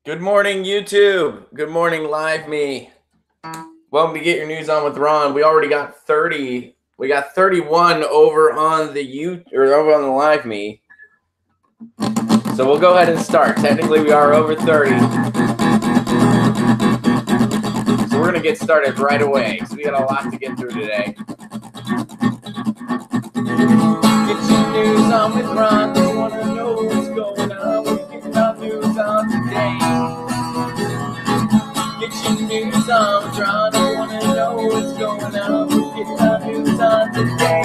Good morning, YouTube. Good morning, Live Me. Welcome to Get Your News On with Ron. We already got 30. We got 31 over on the over on the Live Me. So we'll go ahead and start. Technically, we are over 30. So we're gonna get started right away. So we got a lot to get through today. Get your news on with Ron. They wanna know what's going on. We're getting our news on today. Get your news on with Ron. I wanna know what's going on. We're getting our news on today.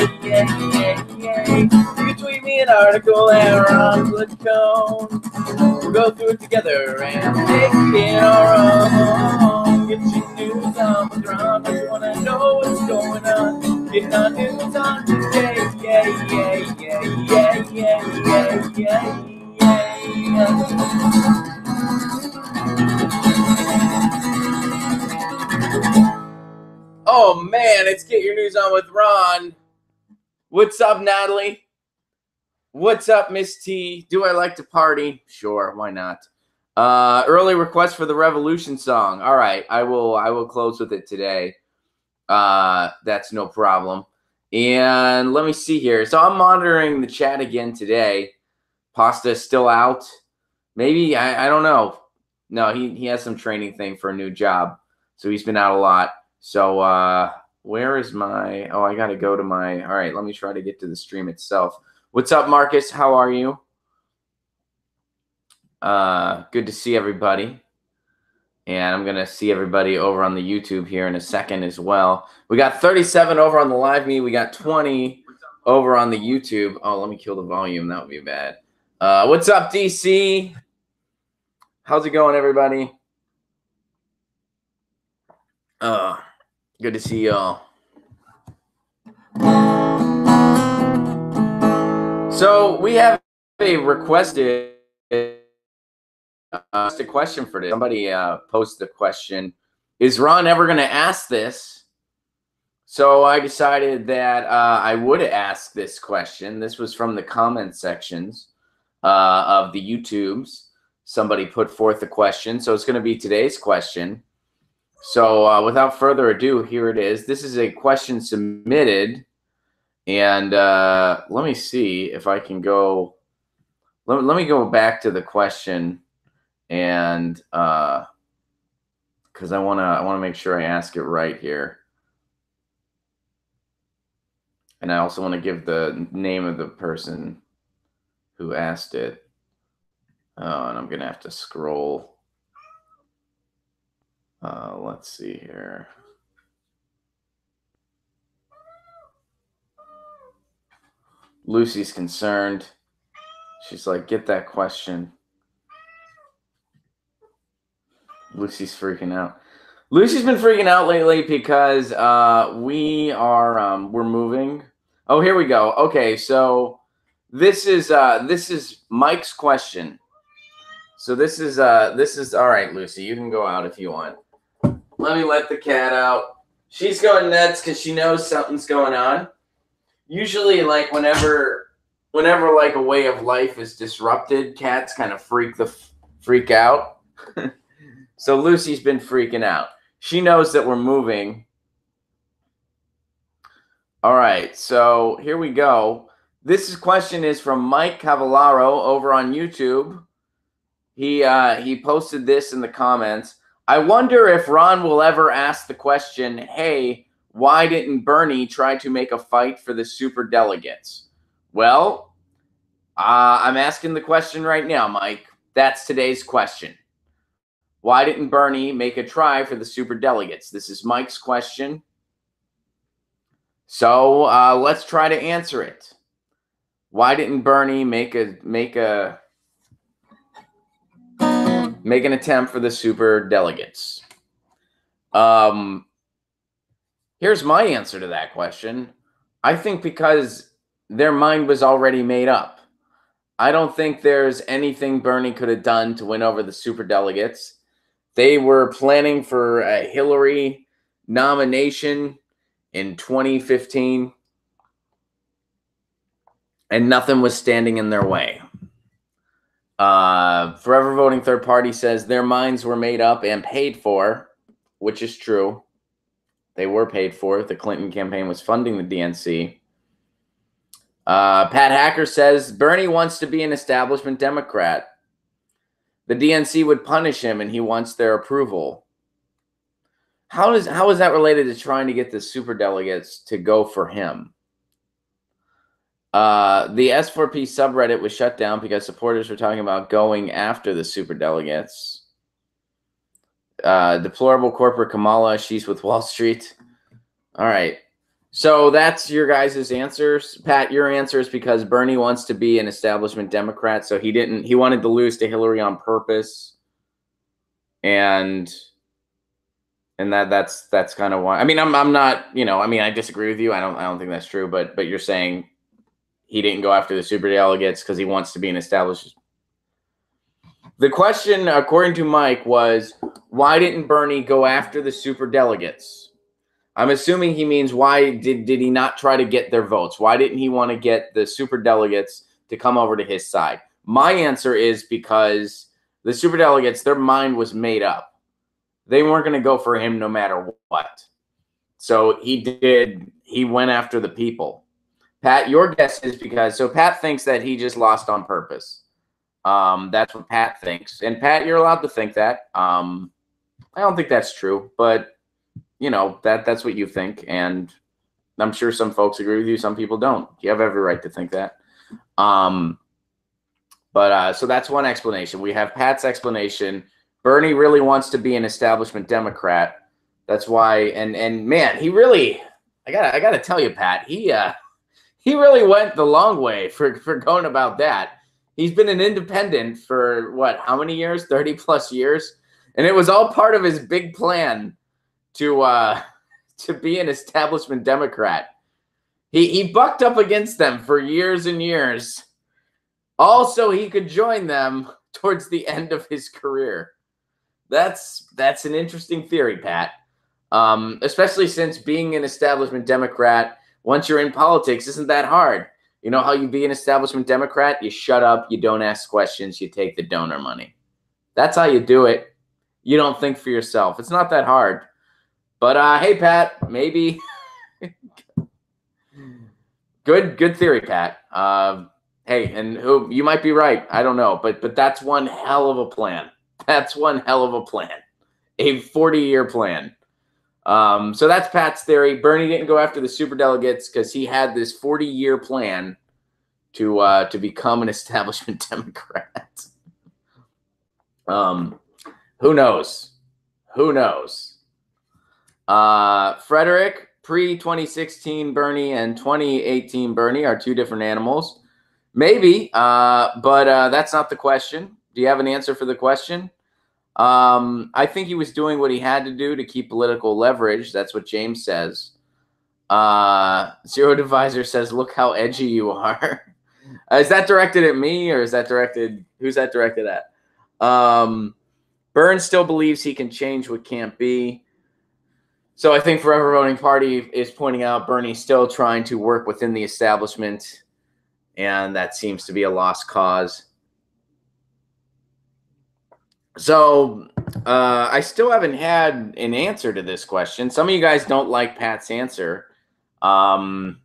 You can tweet me an article at Ron Placone. We'll go through it together and make it our own. Get your news on with Ron. I wanna know what's going on. Getting our news on today. Oh man, it's Get Your News On with Ron. What's up, Natalie? What's up, Miss T? Do I like to party? Sure, why not? Early request for the Revolution song. All right, I will close with it today. That's no problem. And let me see here. So I'm monitoring the chat again today. Pasta is still out. Maybe, I don't know. No, he has some training thing for a new job. So he's been out a lot. So where is my, I got to go to my, all right, let me try to get to the stream itself. What's up, Marcus? How are you? Good to see everybody. And I'm going to see everybody over on the YouTube here in a second as well. We got 37 over on the Live Me. We got 20 over on the YouTube. Oh, let me kill the volume. That would be bad. What's up, DC? How's it going, everybody? Good to see y'all. So we have a requested a question for this. Somebody posted the question, is Ron ever going to ask this? So I decided that I would ask this question. This was from the comment sections of the YouTubes. Somebody put forth the question. So it's going to be today's question. So without further ado, here it is. This is a question submitted. And let me see if I can go. Let me go back to the question. And because I want to make sure I ask it right here. And I also want to give the name of the person who asked it. Oh, and I'm going to have to scroll. Let's see here. Lucy's concerned. She's like, get that question. Lucy's freaking out. Lucy's been freaking out lately because we're moving. Oh, here we go. Okay, so this is Mike's question. So this is all right, Lucy. You can go out if you want. Let me let the cat out. She's going nuts because she knows something's going on. Usually, like whenever like a way of life is disrupted, cats kind of freak out. So Lucy's been freaking out. She knows that we're moving. All right, so here we go. This question is from Mike Cavallaro over on YouTube. He posted this in the comments. I wonder if Ron will ever ask the question, hey, why didn't Bernie try to make a fight for the superdelegates? Well, I'm asking the question right now, Mike. That's today's question. Why didn't Bernie make a try for the superdelegates? This is Mike's question. So let's try to answer it. Why didn't Bernie make an attempt for the superdelegates? Here's my answer to that question. I think because their mind was already made up. I don't think there's anything Bernie could have done to win over the superdelegates. They were planning for a Hillary nomination in 2015, and nothing was standing in their way. Forever voting third party says their minds were made up and paid for, which is true. They were paid for. The Clinton campaign was funding the DNC. Pat Hacker says Bernie wants to be an establishment Democrat. The DNC would punish him, and he wants their approval. How is that related to trying to get the superdelegates to go for him? The S4P subreddit was shut down because supporters were talking about going after the superdelegates. Deplorable corporate Kamala, she's with Wall Street. All right. So that's your guys' answers. Pat, your answer is because Bernie wants to be an establishment Democrat, so he wanted to lose to Hillary on purpose. And that's kind of why. I mean, I'm not, I mean, I disagree with you. I don't think that's true, but you're saying he didn't go after the superdelegates because he wants to be an established. The question, according to Mike, was why didn't Bernie go after the superdelegates? I'm assuming he means why did he not try to get their votes? Why didn't he want to get the superdelegates to come over to his side? My answer is because the superdelegates, their mind was made up. They weren't going to go for him no matter what. So he went after the people. Pat, your guess is so Pat thinks that he just lost on purpose. That's what Pat thinks. And Pat, you're allowed to think that. I don't think that's true, but that's what you think. And I'm sure some folks agree with you. Some people don't. You have every right to think that. So that's one explanation. We have Pat's explanation. Bernie really wants to be an establishment Democrat. That's why. And man, he really, I gotta tell you, Pat, he really went the long way for going about that. He's been an independent for what, how many years? 30 plus years. And it was all part of his big plan to be an establishment Democrat. He bucked up against them for years and years. Also, he could join them towards the end of his career. That's an interesting theory, Pat. Especially since being an establishment Democrat, once you're in politics, isn't that hard. You know how you be an establishment Democrat? You shut up, you don't ask questions, you take the donor money. That's how you do it. You don't think for yourself. It's not that hard. But hey, Pat, maybe good theory, Pat. Hey, and you might be right. I don't know, but that's one hell of a plan. That's one hell of a plan. A 40-year plan. So that's Pat's theory. Bernie didn't go after the superdelegates because he had this 40-year plan to become an establishment Democrat. Who knows? Who knows? Frederick, pre-2016 Bernie and 2018 Bernie are two different animals. Maybe, but that's not the question. Do you have an answer for the question? I think he was doing what he had to do to keep political leverage. That's what James says. Zero Divisor says, look how edgy you are. Is that directed at me or is that directed? Who's that directed at? Burns still believes he can change what can't be. So I think Forever Voting Party is pointing out Bernie's still trying to work within the establishment, and that seems to be a lost cause. So I still haven't had an answer to this question. Some of you guys don't like Pat's answer. Honestly,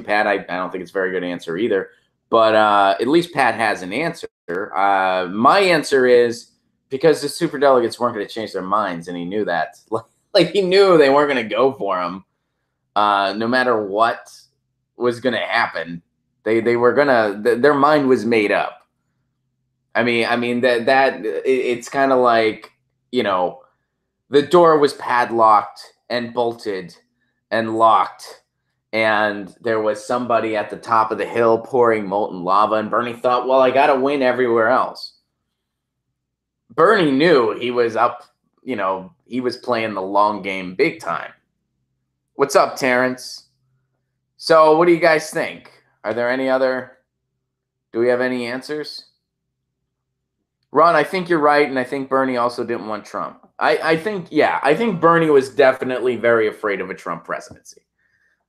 Pat, I don't think it's a very good answer either. But at least Pat has an answer. My answer is because the superdelegates weren't going to change their minds, and he knew that. Like he knew they weren't going to go for him, no matter what was going to happen. They were gonna. Their mind was made up. I mean that it's kind of like, the door was padlocked and bolted and locked, and there was somebody at the top of the hill pouring molten lava, and Bernie thought, well, I got to win everywhere else. Bernie knew he was up, he was playing the long game big time. What's up, Terrence? So what do you guys think? Do we have any answers? Ron, I think you're right, and I think Bernie also didn't want Trump. I think Bernie was definitely very afraid of a Trump presidency.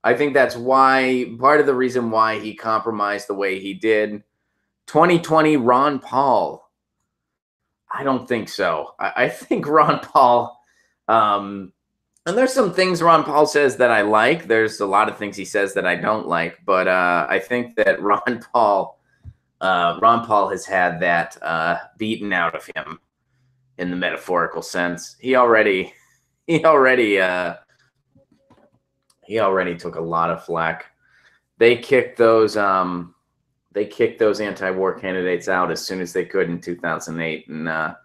I think that's part of the reason why he compromised the way he did. 2020 Ron Paul. I don't think so. I think Ron Paul, and there's some things Ron Paul says that I like. There's a lot of things he says that I don't like, but I think that Ron Paul has had that beaten out of him in the metaphorical sense. He already took a lot of flack. They kicked those anti-war candidates out as soon as they could in 2008, and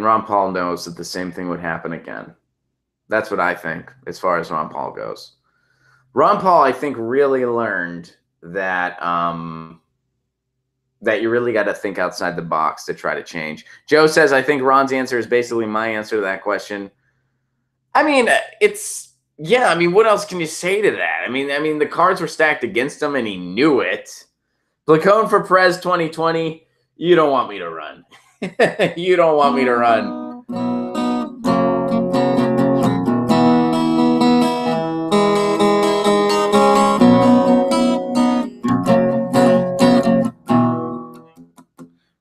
Ron Paul knows that the same thing would happen again. That's what I think as far as Ron Paul goes. Ron Paul, I think, really learned that that you really got to think outside the box to try to change. Joe says, I think Ron's answer is basically my answer to that question. I mean, yeah, I mean, what else can you say to that? I mean, the cards were stacked against him, and he knew it. Placone for Prez 2020, you don't want me to run. You don't want me to run.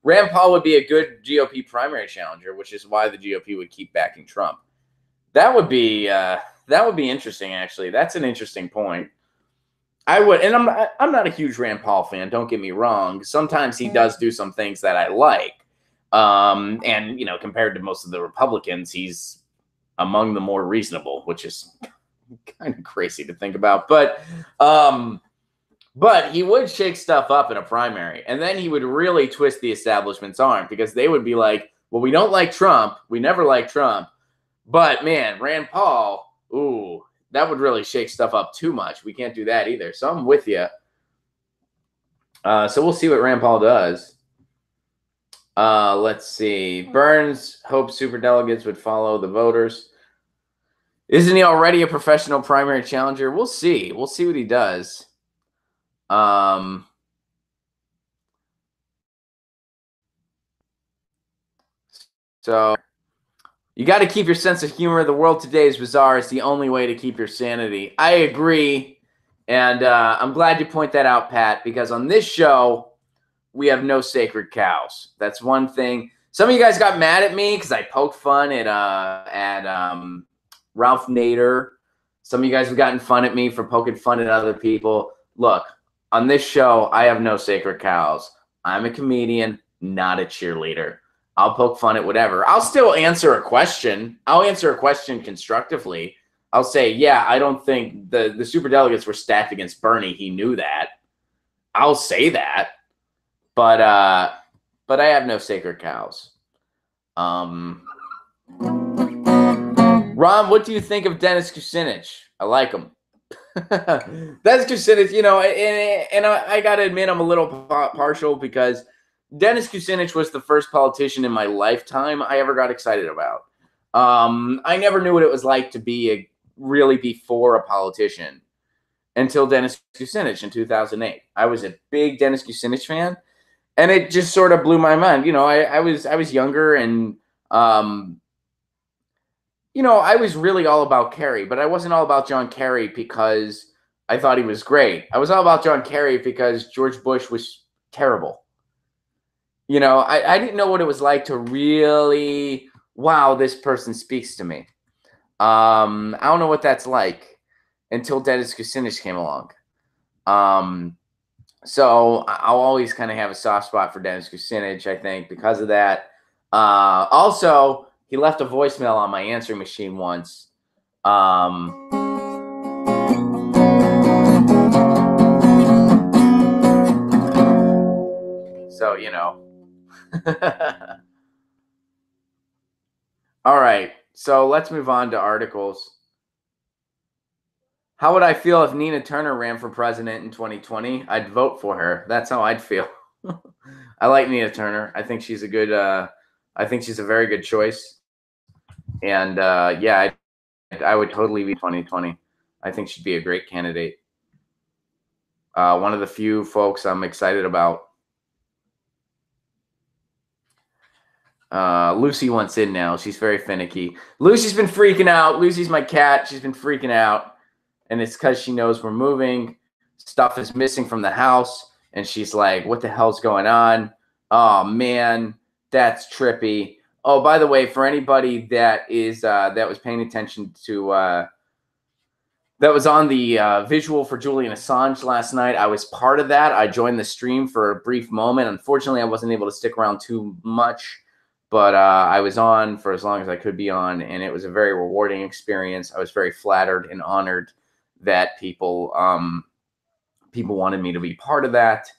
Rand Paul would be a good GOP primary challenger, which is why the GOP would keep backing Trump. That would be interesting, actually. That's an interesting point. I would, and I'm not a huge Rand Paul fan. Don't get me wrong. Sometimes he does do some things that I like, and compared to most of the Republicans, he's among the more reasonable, which is kind of crazy to think about. But he would shake stuff up in a primary, and then he would really twist the establishment's arm, because they would be like, well, we don't like Trump. We never liked Trump. But, man, Rand Paul, ooh, that would really shake stuff up too much. We can't do that either. So I'm with you. So we'll see what Rand Paul does. Let's see. Burns hopes superdelegates would follow the voters. Isn't he already a professional primary challenger? We'll see. We'll see what he does. So you got to keep your sense of humor. The world today is bizarre. It's the only way to keep your sanity. I agree. And I'm glad you point that out, Pat, because on this show, we have no sacred cows. That's one thing. Some of you guys got mad at me because I poked fun at Ralph Nader. Some of you guys have gotten fun at me for poking fun at other people. Look, on this show, I have no sacred cows. I'm a comedian, not a cheerleader. I'll poke fun at whatever. I'll still answer a question. I'll answer a question constructively. I'll say, yeah, I don't think the superdelegates were stacked against Bernie. He knew that. I'll say that. But I have no sacred cows. Ron, what do you think of Dennis Kucinich? I like him. Dennis Kucinich, and I got to admit I'm a little partial, because Dennis Kucinich was the first politician in my lifetime I ever got excited about. I never knew what it was like to really be for a politician until Dennis Kucinich in 2008. I was a big Dennis Kucinich fan, and it just sort of blew my mind. I was younger, and I was really all about Kerry, but I wasn't all about John Kerry because I thought he was great. I was all about John Kerry because George Bush was terrible. I didn't know what it was like to really, wow, this person speaks to me. I don't know what that's like until Dennis Kucinich came along. So I'll always kind of have a soft spot for Dennis Kucinich, I think, because of that. Also, he left a voicemail on my answering machine once. So, All right. So let's move on to articles. How would I feel if Nina Turner ran for president in 2020? I'd vote for her. That's how I'd feel. I like Nina Turner. I think she's a very good choice. And yeah, I would totally be 2020. I think she'd be a great candidate. One of the few folks I'm excited about. Lucy wants in now. She's very finicky. Lucy's been freaking out. Lucy's my cat. She's been freaking out. And it's because she knows we're moving. Stuff is missing from the house. And she's like, what the hell's going on? Oh man, that's trippy. Oh, by the way, for anybody that is that was paying attention to that was on the visual for Julian Assange last night, I was part of that. I joined the stream for a brief moment. Unfortunately, I wasn't able to stick around too much, but I was on for as long as I could be on, and it was a very rewarding experience. I was very flattered and honored that people wanted me to be part of that.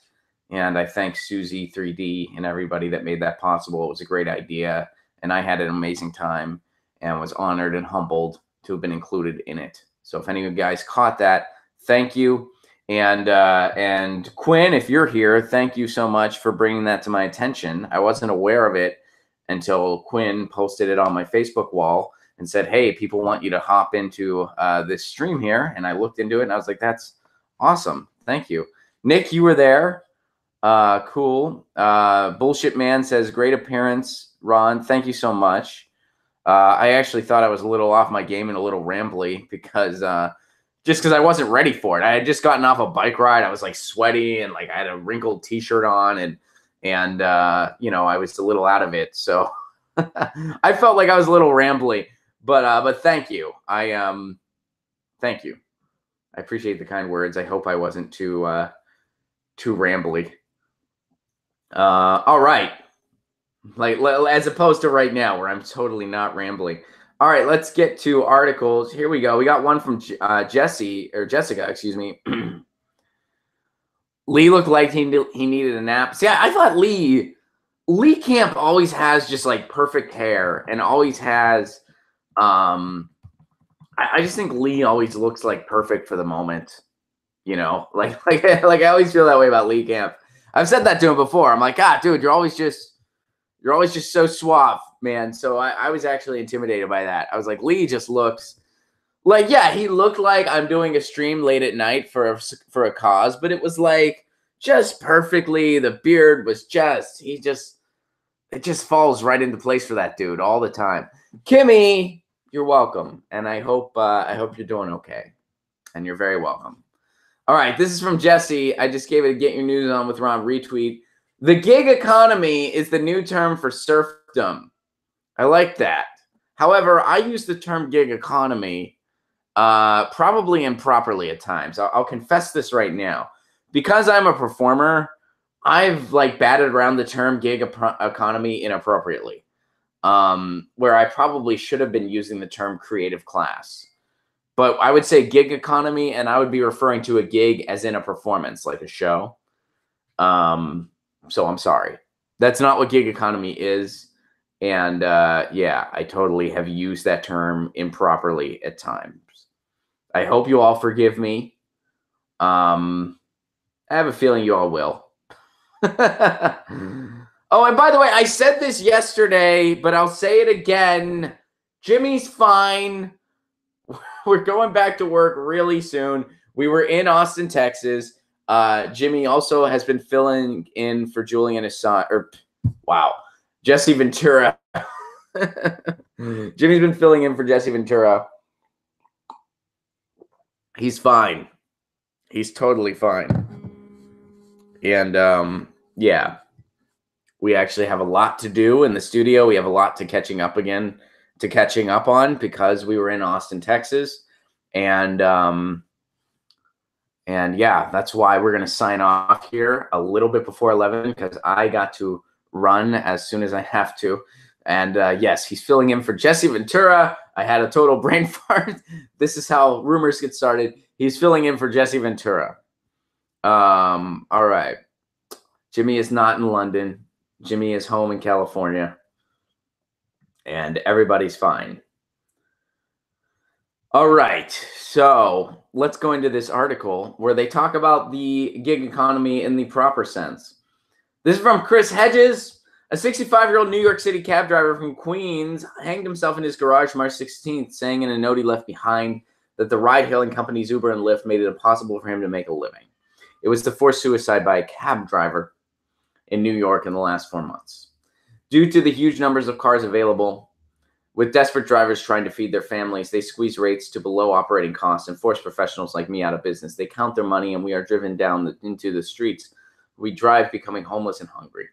And I thank Susie 3D and everybody that made that possible. It was a great idea, and I had an amazing time and was honored and humbled to have been included in it. So if any of you guys caught that, thank you. And Quinn, if you're here, thank you so much for bringing that to my attention. I wasn't aware of it until Quinn posted it on my Facebook wall and said, hey, people want you to hop into this stream here. And I looked into it and I was like, that's awesome. Thank you. Nick, you were there. Cool. Bullshit Man says, great appearance, Ron. Thank you so much. I actually thought I was a little off my game and a little rambly because just because I wasn't ready for it. I had just gotten off a bike ride. I was like sweaty and like I had a wrinkled t-shirt on and you know, I was a little out of it. So I felt like I was a little rambly, but thank you. Thank you. I appreciate the kind words. I hope I wasn't too rambly. All right. Like as opposed to right now where I'm totally not rambling. All right, let's get to articles. Here we go. We got one from Jessica, excuse me. Lee looked like he needed a nap. See, I thought Lee Camp always has just like perfect hair and always has I just think Lee always looks like perfect for the moment. You know, like I always feel that way about Lee Camp. I've said that to him before. I'm like, dude, you're always just so suave, man. So I was actually intimidated by that. I was like, Lee just looks like, yeah, he looked like I'm doing a stream late at night for a cause, but it was like just perfectly. The beard was it just falls right into place for that dude all the time. Kimmy, you're welcome. And I hope you're doing okay. And you're very welcome. All right, this is from Jesse. I just gave it a Get Your News On with Ron retweet. The gig economy is the new term for serfdom. I like that. However, I use the term gig economy probably improperly at times. I'll confess this right now. Because I'm a performer, I've like batted around the term gig economy inappropriately, where I probably should have been using the term creative class. But I would say gig economy, and I would be referring to a gig as in a performance, like a show. So I'm sorry. That's not what gig economy is. And yeah, I totally have used that term improperly at times. I hope you all forgive me. I have a feeling you all will. Oh, and by the way, I said this yesterday, but I'll say it again. Jimmy's fine. We're going back to work really soon. We were in Austin, Texas. Jimmy also has been filling in for Julian Assange. Jesse Ventura. Jimmy's been filling in for Jesse Ventura. He's fine. He's totally fine. And yeah, we actually have a lot to do in the studio. We have a lot to catching up on because we were in Austin, Texas. And yeah, that's why we're going to sign off here a little bit before 11 because I got to run as soon as I have to. And yes, he's filling in for Jesse Ventura. I had a total brain fart. This is how rumors get started. He's filling in for Jesse Ventura. All right. Jimmy is not in London. Jimmy is home in California. And everybody's fine. All right, so let's go into this article where they talk about the gig economy in the proper sense. This is from Chris Hedges. A 65-year-old New York City cab driver from Queens hanged himself in his garage March 16th, saying in a note he left behind that the ride-hailing companies Uber and Lyft made it impossible for him to make a living. It was the fourth suicide by a cab driver in New York in the last 4 months. Due to the huge numbers of cars available, with desperate drivers trying to feed their families, they squeeze rates to below operating costs and force professionals like me out of business. They count their money, and we are driven down into the streets. We drive, becoming homeless and hungry.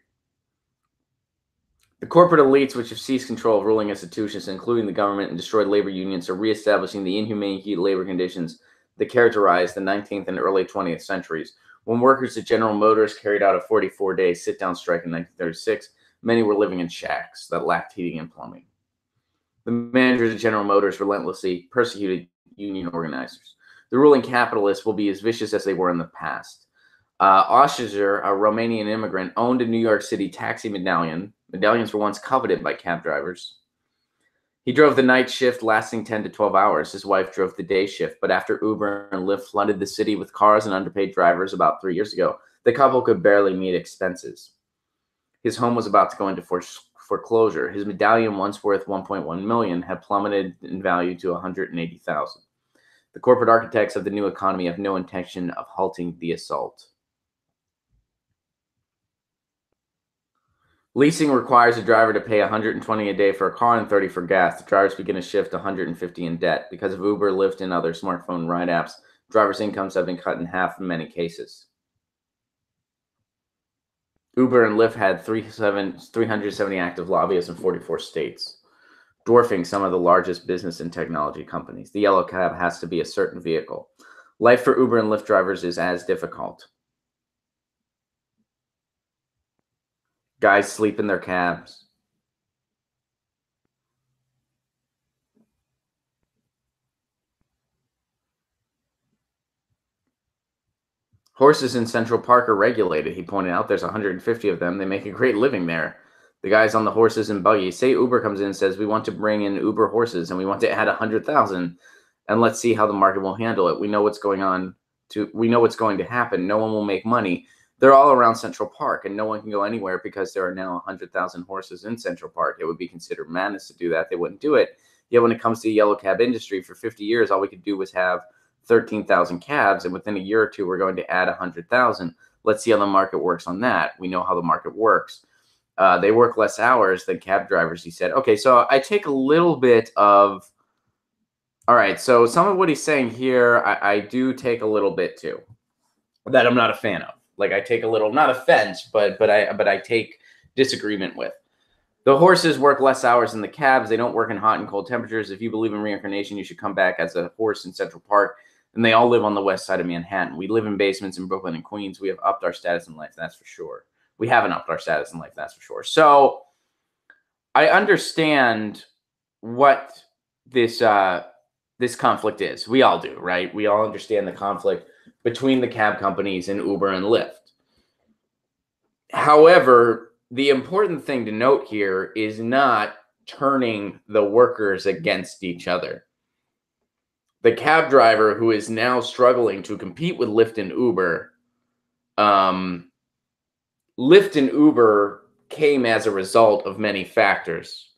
The corporate elites, which have seized control of ruling institutions, including the government, and destroyed labor unions, are reestablishing the inhumane labor conditions that characterized the 19th and early 20th centuries. When workers at General Motors carried out a 44-day sit-down strike in 1936, many were living in shacks that lacked heating and plumbing. The managers at General Motors relentlessly persecuted union organizers. The ruling capitalists will be as vicious as they were in the past. Oshiger, a Romanian immigrant, owned a New York City taxi medallion. Medallions were once coveted by cab drivers. He drove the night shift lasting 10 to 12 hours. His wife drove the day shift. But after Uber and Lyft flooded the city with cars and underpaid drivers about 3 years ago, the couple could barely meet expenses. His home was about to go into foreclosure. His medallion, once worth $1.1 million, had plummeted in value to $180,000. The corporate architects of the new economy have no intention of halting the assault. Leasing requires a driver to pay $120 a day for a car and $30 for gas. The drivers begin to shift $150 in debt. Because of Uber, Lyft, and other smartphone ride apps, drivers' incomes have been cut in half in many cases. Uber and Lyft had 370 active lobbyists in 44 states, dwarfing some of the largest business and technology companies. The yellow cab has to be a certain vehicle. Life for Uber and Lyft drivers is as difficult. Guys sleep in their cabs. Horses in Central Park are regulated. He pointed out there's 150 of them. They make a great living there. The guys on the horses and buggies. Say Uber comes in and says, we want to bring in Uber horses and we want to add 100,000 and let's see how the market will handle it. We know what's going to happen. No one will make money. They're all around Central Park and no one can go anywhere because there are now 100,000 horses in Central Park. It would be considered madness to do that. They wouldn't do it. Yet when it comes to the yellow cab industry, for 50 years, all we could do was have 13,000 cabs, and within a year or two, we're going to add 100,000. Let's see how the market works on that. We know how the market works. They work less hours than cab drivers, he said. Okay, so I take a little bit of, all right, so some of what he's saying here, I do take a little bit too, that I'm not a fan of. Like I take a little, not offense, but I take disagreement with. The horses work less hours than the cabs. They don't work in hot and cold temperatures. If you believe in reincarnation, you should come back as a horse in Central Park. And they all live on the west side of Manhattan. We live in basements in Brooklyn and Queens. We have upped our status in life, that's for sure. We haven't upped our status in life, that's for sure. So I understand what this conflict is. We all do, right? We all understand the conflict between the cab companies and Uber and Lyft. However, the important thing to note here is not turning the workers against each other. The cab driver who is now struggling to compete with Lyft and Uber, Lyft and Uber came as a result of many factors.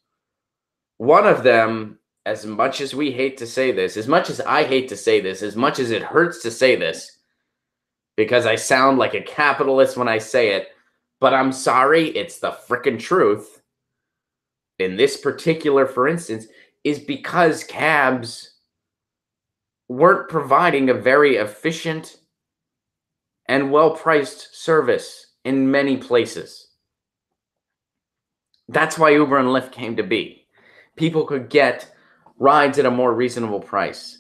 One of them, as much as we hate to say this, as much as I hate to say this, as much as it hurts to say this, because I sound like a capitalist when I say it, but I'm sorry, it's the frickin' truth. In this particular, for instance, is because cabs weren't providing a very efficient and well-priced service in many places. That's why Uber and Lyft came to be. People could get rides at a more reasonable price.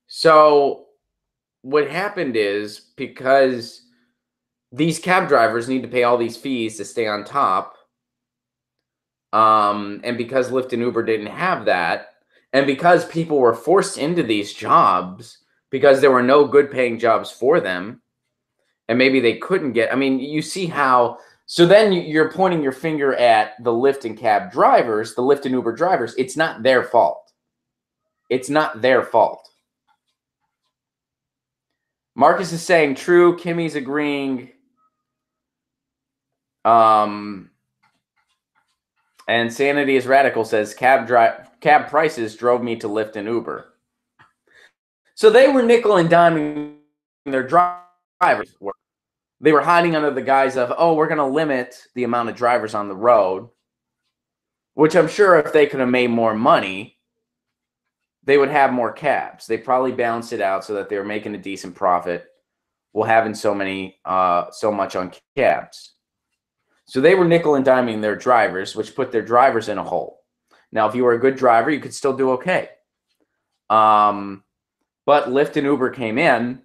So what happened is, because these cab drivers need to pay all these fees to stay on top, and because Lyft and Uber didn't have that, and because people were forced into these jobs because there were no good paying jobs for them, and maybe they couldn't get, I mean, you see how, so then you're pointing your finger at the Lyft and cab drivers, the Lyft and Uber drivers. It's not their fault. It's not their fault. Marcus is saying true. Kimmy's agreeing. And Sanity is Radical says cab prices drove me to Lyft and Uber. So they were nickel and diming their drivers. They were hiding under the guise of, oh, we're going to limit the amount of drivers on the road, which I'm sure if they could have made more money, they would have more cabs. They probably balanced it out so that they were making a decent profit while having so much on cabs. So they were nickel and diming their drivers, which put their drivers in a hole. Now, if you were a good driver, you could still do okay. But Lyft and Uber came in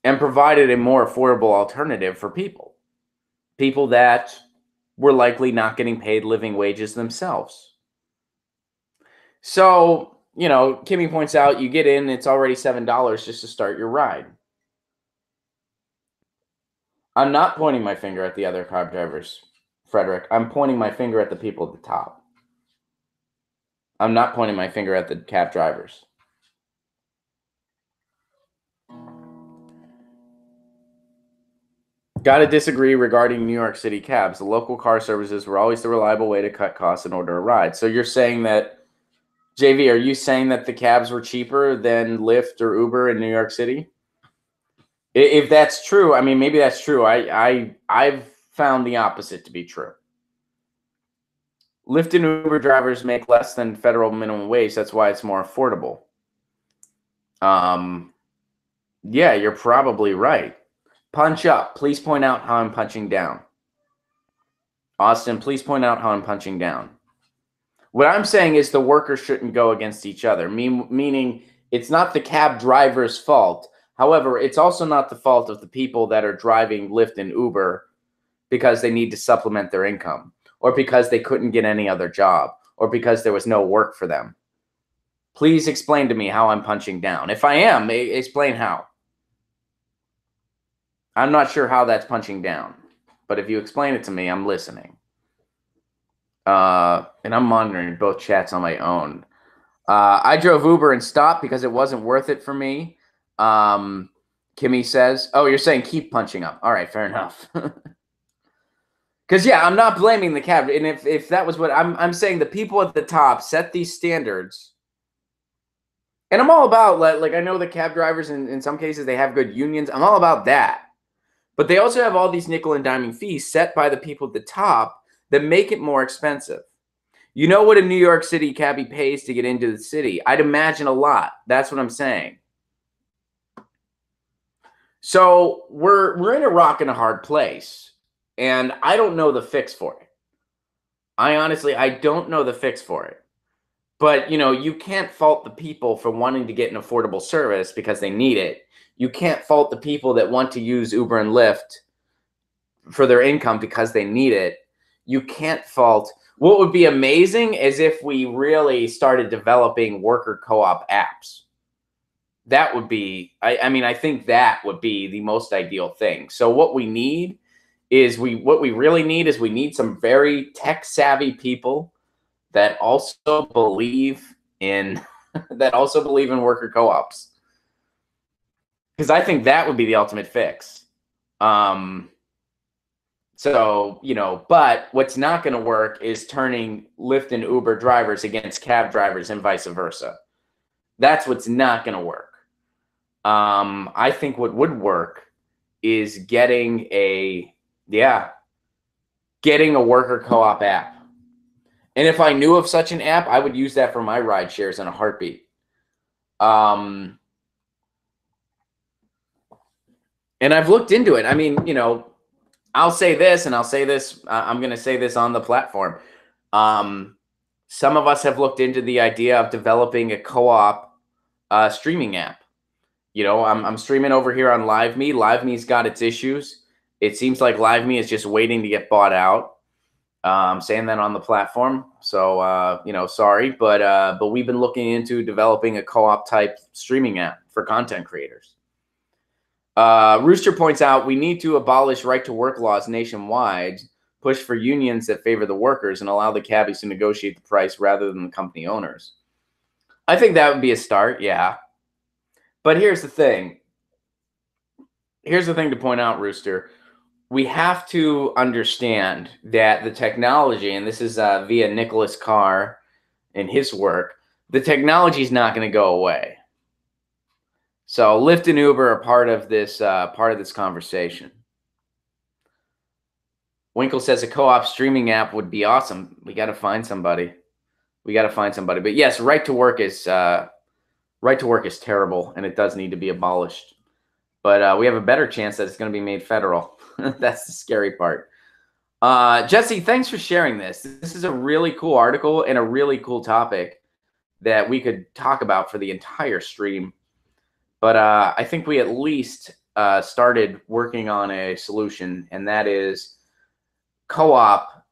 and provided a more affordable alternative for people that were likely not getting paid living wages themselves. So, you know, Kimmy points out, you get in, it's already $7 just to start your ride. I'm not pointing my finger at the other cab drivers, Frederick. I'm pointing my finger at the people at the top. I'm not pointing my finger at the cab drivers. Got to disagree regarding New York City cabs. The local car services were always the reliable way to cut costs and order a ride. So you're saying that, JV, are you saying that the cabs were cheaper than Lyft or Uber in New York City? If that's true, I mean, maybe that's true. I've found the opposite to be true. Lyft and Uber drivers make less than federal minimum wage. That's why it's more affordable. Yeah, you're probably right. Punch up. Please point out how I'm punching down. Austin, please point out how I'm punching down. What I'm saying is the workers shouldn't go against each other, meaning it's not the cab driver's fault. However, it's also not the fault of the people that are driving Lyft and Uber because they need to supplement their income, or because they couldn't get any other job, or because there was no work for them. Please explain to me how I'm punching down. If I am, explain how. I'm not sure how that's punching down, but if you explain it to me, I'm listening. And I'm monitoring both chats on my own. I drove Uber and stopped because it wasn't worth it for me. Kimmy says, oh, you're saying keep punching up. All right, fair enough. Because, yeah, I'm not blaming the cab. And if that was what I'm saying, the people at the top set these standards. And I'm all about, like I know the cab drivers, in some cases, they have good unions. I'm all about that. But they also have all these nickel and diming fees set by the people at the top that make it more expensive. You know what a New York City cabbie pays to get into the city? I'd imagine a lot. That's what I'm saying. So we're in a rock and a hard place. And I don't know the fix for it. I don't know the fix for it. But, you know, you can't fault the people for wanting to get an affordable service because they need it. You can't fault the people that want to use Uber and Lyft for their income because they need it. You can't fault. What would be amazing is if we really started developing worker co-op apps. That would be, I mean, I think that would be the most ideal thing. So what we need is we need some very tech savvy people that also believe in worker co-ops. Because I think that would be the ultimate fix. So, you know, but what's not going to work is turning Lyft and Uber drivers against cab drivers and vice versa. That's what's not going to work. I think what would work is getting a worker co-op app. And if I knew of such an app, I would use that for my ride shares in a heartbeat. And I've looked into it. I mean, you know, I'll say this, and I'll say this. I'm going to say this on the platform. Some of us have looked into the idea of developing a co-op streaming app. You know, I'm streaming over here on LiveMe. LiveMe's got its issues. It seems like LiveMe is just waiting to get bought out. I'm saying that on the platform. So, you know, sorry, but we've been looking into developing a co-op type streaming app for content creators. Rooster points out we need to abolish right-to-work laws nationwide, push for unions that favor the workers, and allow the cabbies to negotiate the price rather than the company owners. I think that would be a start, yeah. But here's the thing. Here's the thing to point out, Rooster. We have to understand that the technology, and this is via Nicholas Carr and his work, the technology is not going to go away. So Lyft and Uber are part of this conversation. Winkle says a co-op streaming app would be awesome. We got to find somebody. But yes, right to work is terrible, and it does need to be abolished. But we have a better chance that it's going to be made federal. That's the scary part. Jesse, thanks for sharing this. This is a really cool article and a really cool topic that we could talk about for the entire stream. But I think we at least started working on a solution, and that is co-op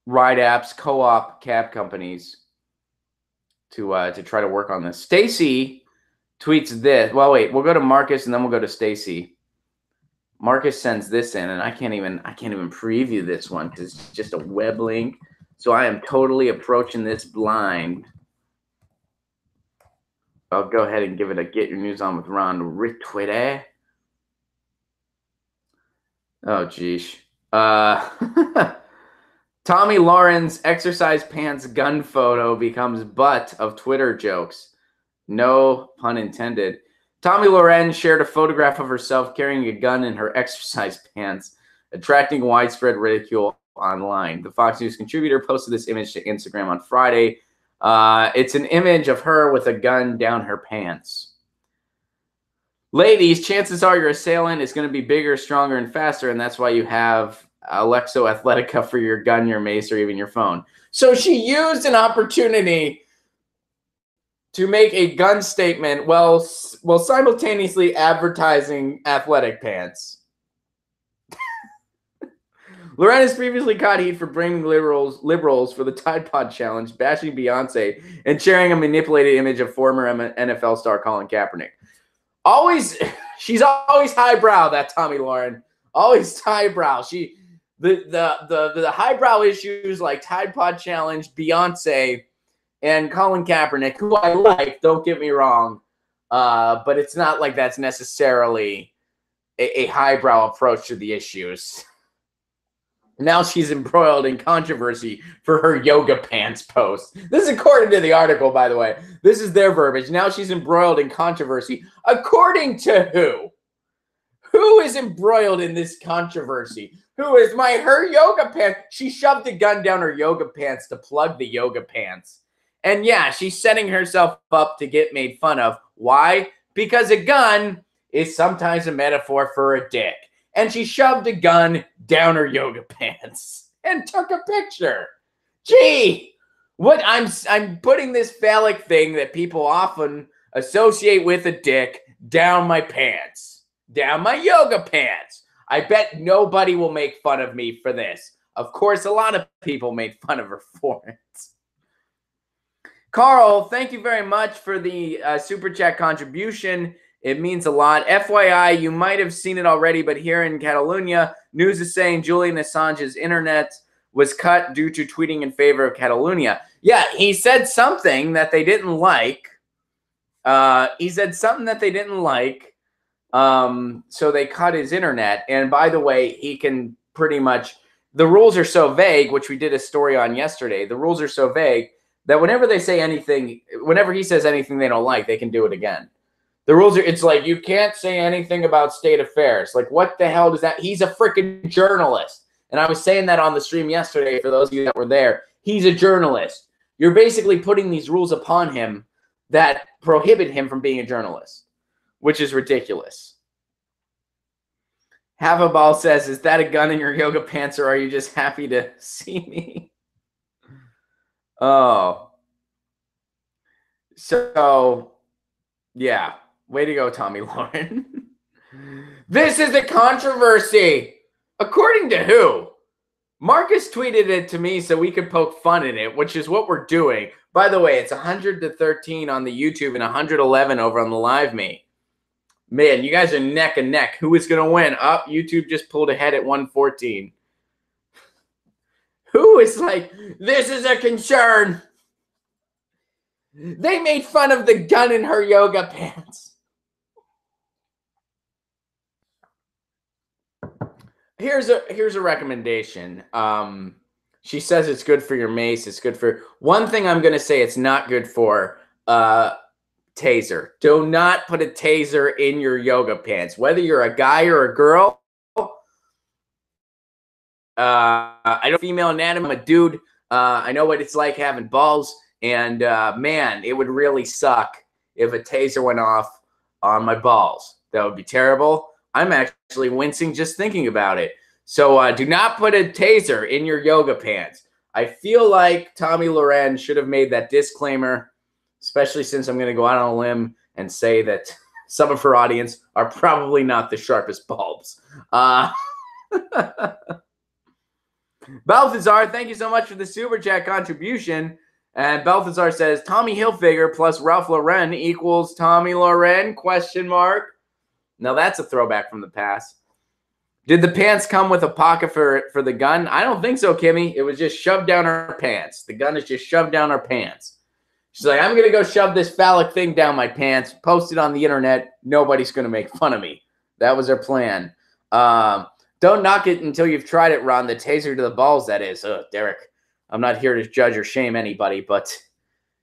ride apps, co-op cab companies to try to work on this. Stacy tweets this. Well, wait, we'll go to Marcus and then we'll go to Stacy. Marcus sends this in, and I can't even preview this one because it's just a web link. So I am totally approaching this blind. I'll go ahead and give it a Get Your News On with Ron retweet. Oh, geez. Tomi Lahren's exercise pants gun photo becomes butt of Twitter jokes. No pun intended. Tomi Lahren shared a photograph of herself carrying a gun in her exercise pants, attracting widespread ridicule online. The Fox News contributor posted this image to Instagram on Friday. It's an image of her with a gun down her pants. Ladies, chances are your assailant is going to be bigger, stronger, and faster, and that's why you have Alexo Athletica for your gun, your mace, or even your phone. So she used an opportunity to make a gun statement while simultaneously advertising athletic pants. Lahren has previously caught heat for blaming liberals for the Tide Pod Challenge, bashing Beyonce, and sharing a manipulated image of former NFL star Colin Kaepernick. She's always highbrow, that Tomi Lahren. Always highbrow. The highbrow issues like Tide Pod Challenge, Beyonce, and Colin Kaepernick, who I like, don't get me wrong, but it's not like that's necessarily a highbrow approach to the issues. Now she's embroiled in controversy for her yoga pants post. This is according to the article, by the way. This is their verbiage. Now she's embroiled in controversy. According to who? Who is embroiled in this controversy? Who is her yoga pants? She shoved a gun down her yoga pants to plug the yoga pants. And yeah, she's setting herself up to get made fun of. Why? Because a gun is sometimes a metaphor for a dick. And she shoved a gun down her yoga pants and took a picture. Gee, what I'm putting this phallic thing that people often associate with a dick down my pants, down my yoga pants. I bet nobody will make fun of me for this. Of course, a lot of people made fun of her for it. Carl, thank you very much for the Super Chat contribution. It means a lot. FYI, you might have seen it already, but here in Catalonia, news is saying Julian Assange's internet was cut due to tweeting in favor of Catalonia. Yeah, he said something that they didn't like. So they cut his internet. And by the way, he can pretty much, the rules are so vague, which we did a story on yesterday. The rules are so vague that whenever they say anything, whenever he says anything they don't like, they can do it again. The rules are, it's like, you can't say anything about state affairs. Like, what the hell does that? He's a freaking journalist. And I was saying that on the stream yesterday for those of you that were there. He's a journalist. You're basically putting these rules upon him that prohibit him from being a journalist, which is ridiculous. Havabal says, is that a gun in your yoga pants, or are you just happy to see me? Oh. So, yeah. Way to go, Tomi Lahren. This is a controversy. According to who? Marcus tweeted it to me so we could poke fun at it, which is what we're doing. By the way, it's 100-13 on the YouTube and 111 over on the live me. Man, you guys are neck and neck. Who is going to win? YouTube just pulled ahead at 114. Who is like, this is a concern. They made fun of the gun in her yoga pants. Here's a recommendation. She says it's good for your mace. It's good for one thing. I'm going to say it's not good for taser. Do not put a taser in your yoga pants, whether you're a guy or a girl. I don't female anatomy. I'm a dude. I know what it's like having balls, and man, it would really suck if a taser went off on my balls. That would be terrible. I'm actually wincing just thinking about it. So do not put a taser in your yoga pants. I feel like Tomi Lahren should have made that disclaimer, especially since I'm going to go out on a limb and say that some of her audience are probably not the sharpest bulbs. Balthazar, thank you so much for the Super Chat contribution. And Balthazar says, Tommy Hilfiger plus Ralph Lauren equals Tomi Lahren, question mark. Now that's a throwback from the past. Did the pants come with a pocket for the gun? I don't think so, Kimmy. It was just shoved down her pants. The gun is just shoved down her pants. She's like, I'm going to go shove this phallic thing down my pants, post it on the internet. Nobody's going to make fun of me. That was her plan. Don't knock it until you've tried it, Ron. The taser to the balls, that is. Derek, I'm not here to judge or shame anybody, but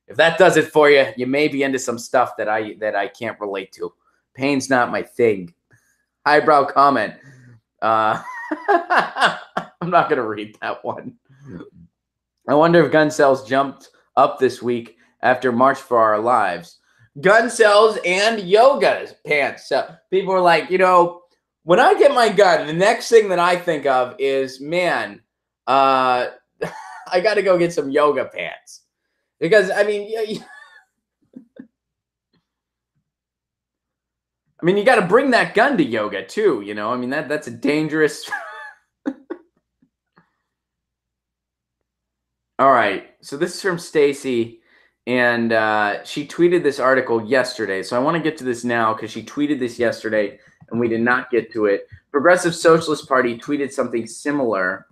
if that does it for you, you may be into some stuff that I can't relate to. Pain's not my thing. Eyebrow comment. I'm not going to read that one. I wonder if gun sales jumped up this week after March for Our Lives. Gun sales and yoga pants. So people are like, when I get my gun, the next thing that I think of is, man, I got to go get some yoga pants. Because, I mean, you got to bring that gun to yoga, too, I mean, that's a dangerous... All right, so this is from Stacy, and she tweeted this article yesterday. So I want to get to this now because she tweeted this yesterday, and we did not get to it. Progressive Socialist Party tweeted something similar.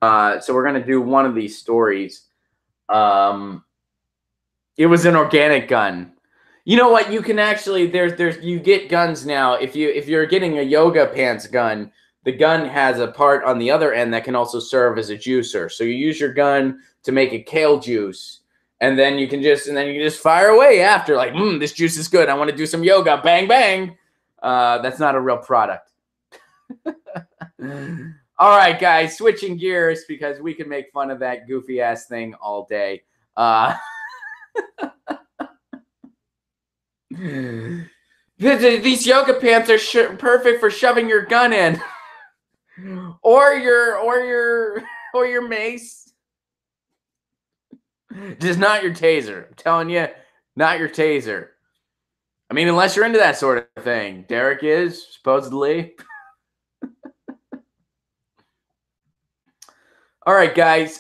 So we're going to do one of these stories. It was an organic gun. You know what? You can actually you get guns now. If you're getting a yoga pants gun, the gun has a part on the other end that can also serve as a juicer. So you use your gun to make a kale juice, and then you can just fire away after, like, this juice is good. I want to do some yoga. Bang bang. That's not a real product. All right, guys, switching gears because we can make fun of that goofy ass thing all day. These yoga pants are perfect for shoving your gun in, or your mace. Just not your taser. I'm telling you, not your taser. I mean, unless you're into that sort of thing. Derek is, supposedly. All right, guys.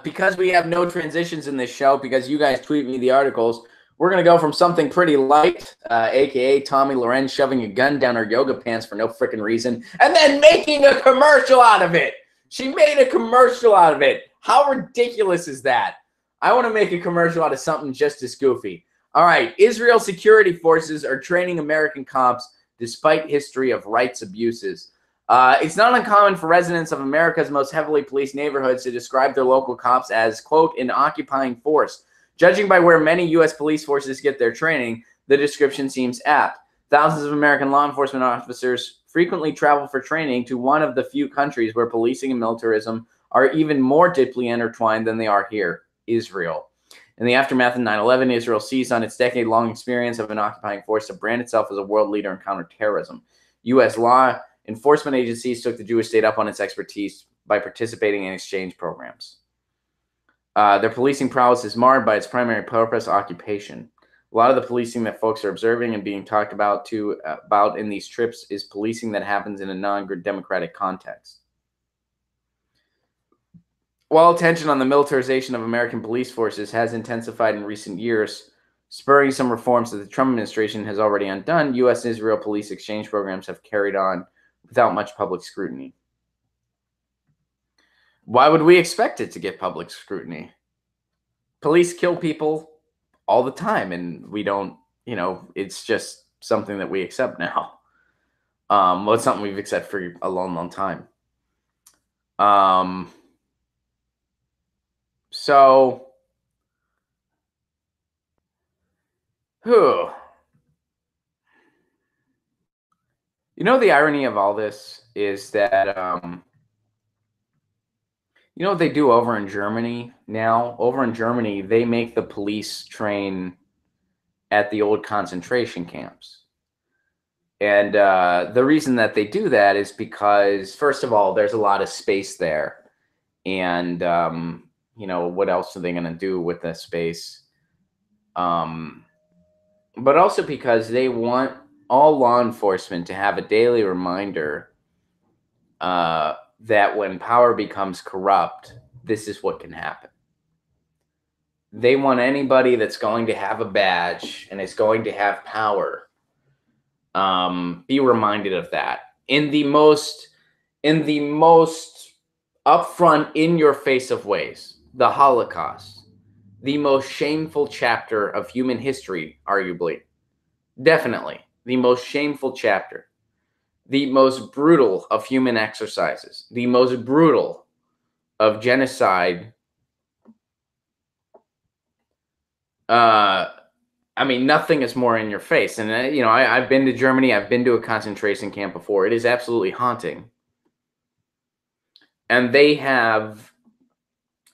Because we have no transitions in this show, because you guys tweet me the articles, we're going to go from something pretty light, a.k.a. Tomi Lahren shoving a gun down her yoga pants for no freaking reason, and then making a commercial out of it. She made a commercial out of it. How ridiculous is that? I want to make a commercial out of something just as goofy. All right, Israel security forces are training American cops despite history of rights abuses. It's not uncommon for residents of America's most heavily policed neighborhoods to describe their local cops as, quote, an occupying force. Judging by where many U.S. police forces get their training, the description seems apt. Thousands of American law enforcement officers frequently travel for training to one of the few countries where policing and militarism are even more deeply intertwined than they are here, Israel. In the aftermath of 9/11, Israel seized on its decade-long experience of an occupying force to brand itself as a world leader in counterterrorism. U.S. law enforcement agencies took the Jewish state up on its expertise by participating in exchange programs. Their policing prowess is marred by its primary purpose, occupation. A lot of the policing that folks are observing and being talked about in these trips is policing that happens in a non-democratic context. While tension on the militarization of American police forces has intensified in recent years, spurring some reforms that the Trump administration has already undone, U.S.-Israel police exchange programs have carried on without much public scrutiny. Why would we expect it to get public scrutiny? Police kill people all the time, and we don't, it's just something that we accept now. Well, it's something we've accepted for a long, long time. The irony of all this is that, what they do over in Germany now? Over in Germany, they make the police train at the old concentration camps. And the reason that they do that is because, first of all, there's a lot of space there. And, you know, what else are they going to do with the space? But also because they want all law enforcement to have a daily reminder that when power becomes corrupt, this is what can happen. They want anybody that's going to have a badge and is going to have power be reminded of that in the most upfront, in your face of ways. The Holocaust, the most shameful chapter of human history, arguably, definitely the most shameful chapter, the most brutal of human exercises, the most brutal of genocide. I mean, nothing is more in your face. And, you know, I've been to Germany. I've been to a concentration camp before. It is absolutely haunting. And they have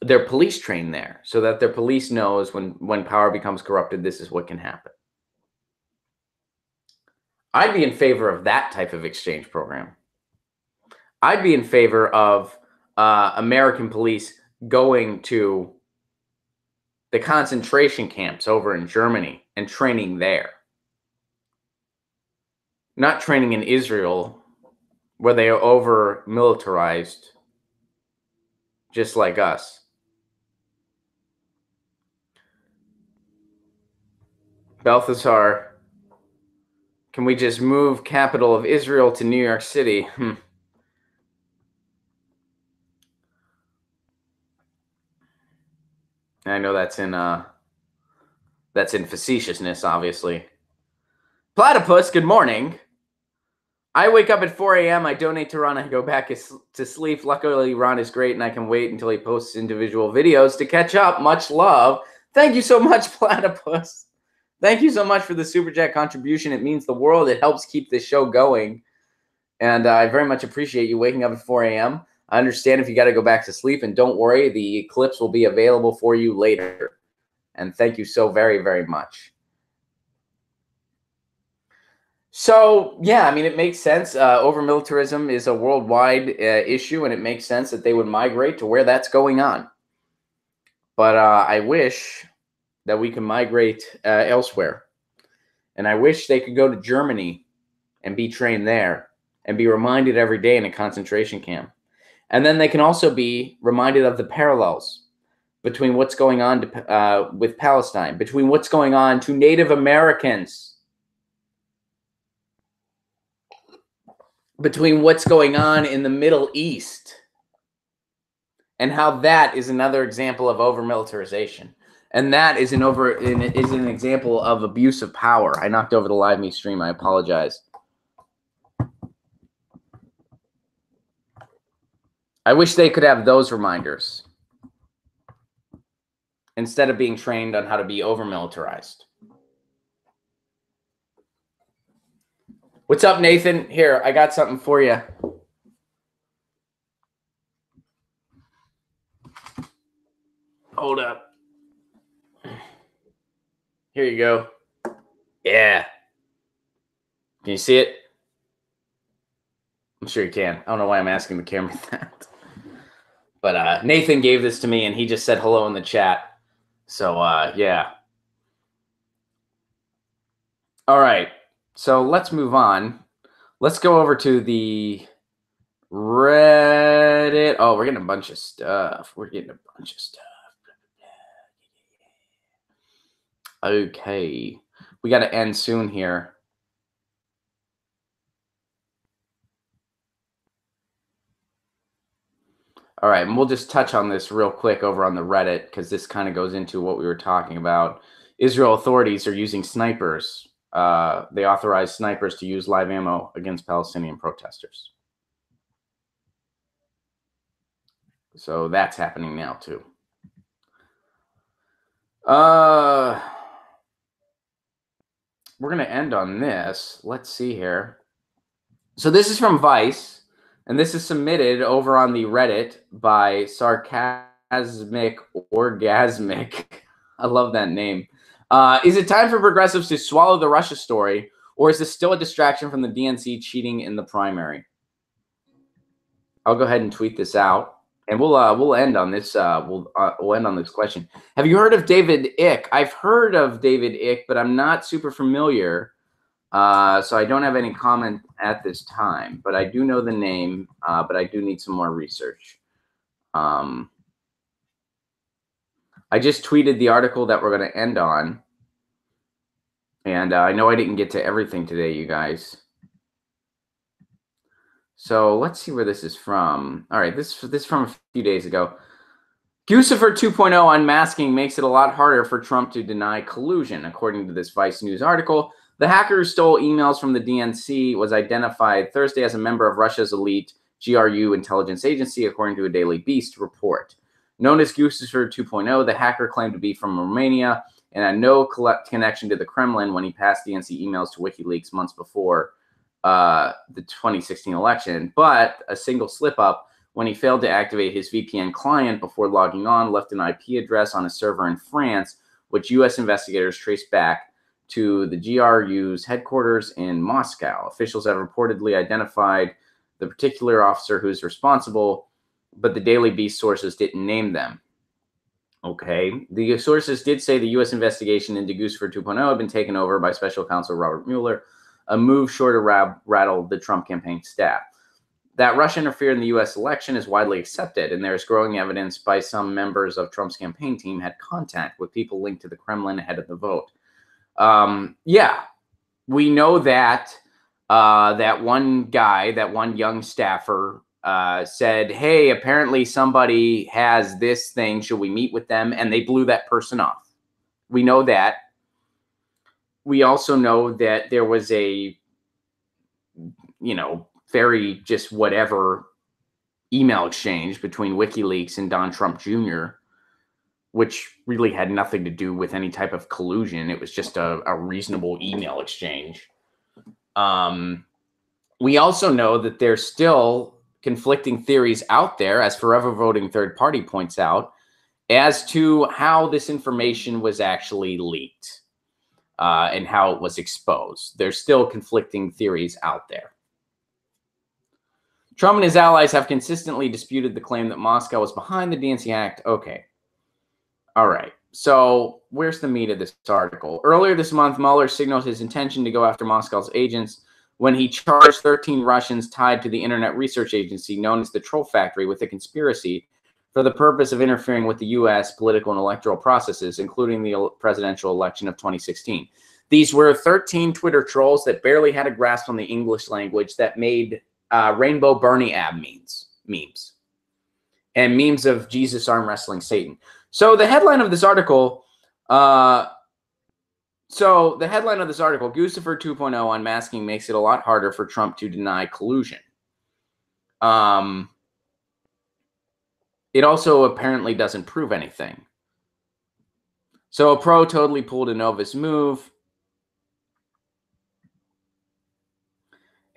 their police trained there so that their police knows when power becomes corrupted, this is what can happen. I'd be in favor of that type of exchange program. I'd be in favor of American police going to the concentration camps over in Germany and training there. Not training in Israel, where they are over-militarized, just like us. Balthazar, can we just move capital of Israel to New York City? I know that's in facetiousness, obviously. Platypus, good morning. I wake up at 4 a.m. I donate to Ron. I go back to sleep. Luckily, Ron is great, and I can wait until he posts individual videos to catch up. Much love. Thank you so much, Platypus. Thank you so much for the Super Chat contribution. It means the world. It helps keep this show going. And I very much appreciate you waking up at 4 a.m. I understand if you got to go back to sleep. And don't worry, the clips will be available for you later. And thank you so very, very much. So, yeah, I mean, it makes sense. Over-militarism is a worldwide issue, and it makes sense that they would migrate to where that's going on. But I wish that we can migrate elsewhere. And I wish they could go to Germany and be trained there and be reminded every day in a concentration camp. And then they can also be reminded of the parallels between what's going on with Palestine, between what's going on to Native Americans, between what's going on in the Middle East, and how that is another example of over-militarization. And that is an example of abuse of power. I knocked over the live me stream. I apologize. I wish they could have those reminders instead of being trained on how to be over-militarized. What's up, Nathan? Here, I got something for you. Hold up. Here you go. Yeah. Can you see it? I'm sure you can. I don't know why I'm asking the camera that. But Nathan gave this to me, and he just said hello in the chat. So, yeah. All right. So let's move on. Let's go over to the Reddit. Oh, we're getting a bunch of stuff. Okay. We got to end soon here. All right, and we'll just touch on this real quick over on the Reddit because this kind of goes into what we were talking about. Israel authorities are using snipers. They authorize snipers to use live ammo against Palestinian protesters. So that's happening now too. We're going to end on this. Let's see here. So this is from Vice, and this is submitted over on the Reddit by Sarcasmic Orgasmic. I love that name. Is it time for progressives to swallow the Russia story, Or is this still a distraction from the DNC cheating in the primary? I'll go ahead and tweet this out, and we'll end on this. We'll end on this question. Have you heard of David Icke? I've heard of David Icke, but I'm not super familiar, so I don't have any comment at this time. But I do know the name, but I do need some more research. I just tweeted the article that we're going to end on, and I know I didn't get to everything today, you guys. So let's see where this is from. All right, this is from a few days ago. Guccifer 2.0 unmasking makes it a lot harder for Trump to deny collusion. According to this Vice News article, the hacker who stole emails from the DNC was identified Thursday as a member of Russia's elite GRU intelligence agency, according to a Daily Beast report. Known as Guccifer 2.0, the hacker claimed to be from Romania and had no connection to the Kremlin when he passed DNC emails to WikiLeaks months before the 2016 election, but a single slip-up when he failed to activate his VPN client before logging on left an IP address on a server in France, which U.S. investigators traced back to the GRU's headquarters in Moscow. Officials have reportedly identified the particular officer who's responsible, but the Daily Beast sources didn't name them. Okay, the sources did say the U.S. investigation into Guccifer 2.0 had been taken over by Special Counsel Robert Mueller, a move sure to rattle the Trump campaign staff. That Russia interfered in the U.S. election is widely accepted, and there is growing evidence by some members of Trump's campaign team had contact with people linked to the Kremlin ahead of the vote. Yeah, we know that that one guy, that one young staffer said, hey, apparently somebody has this thing. Should we meet with them? And they blew that person off. We know that. We also know that there was a, very just whatever email exchange between WikiLeaks and Don Trump Jr., which really had nothing to do with any type of collusion. It was just a reasonable email exchange. We also know that there's still conflicting theories out there, as Forever Voting Third Party points out, as to how this information was actually leaked. And how it was exposed. There's still conflicting theories out there. Trump and his allies have consistently disputed the claim that Moscow was behind the DNC hack. Okay. All right. So where's the meat of this article? Earlier this month, Mueller signaled his intention to go after Moscow's agents when he charged 13 Russians tied to the Internet Research Agency known as the Troll Factory with a conspiracy for the purpose of interfering with the U.S. political and electoral processes, including the presidential election of 2016. These were 13 Twitter trolls that barely had a grasp on the English language that made Rainbow Bernie ab memes and memes of Jesus arm wrestling Satan. So the headline of this article, Guccifer 2.0 unmasking makes it a lot harder for Trump to deny collusion. It also apparently doesn't prove anything. So a pro totally pulled a Novus move.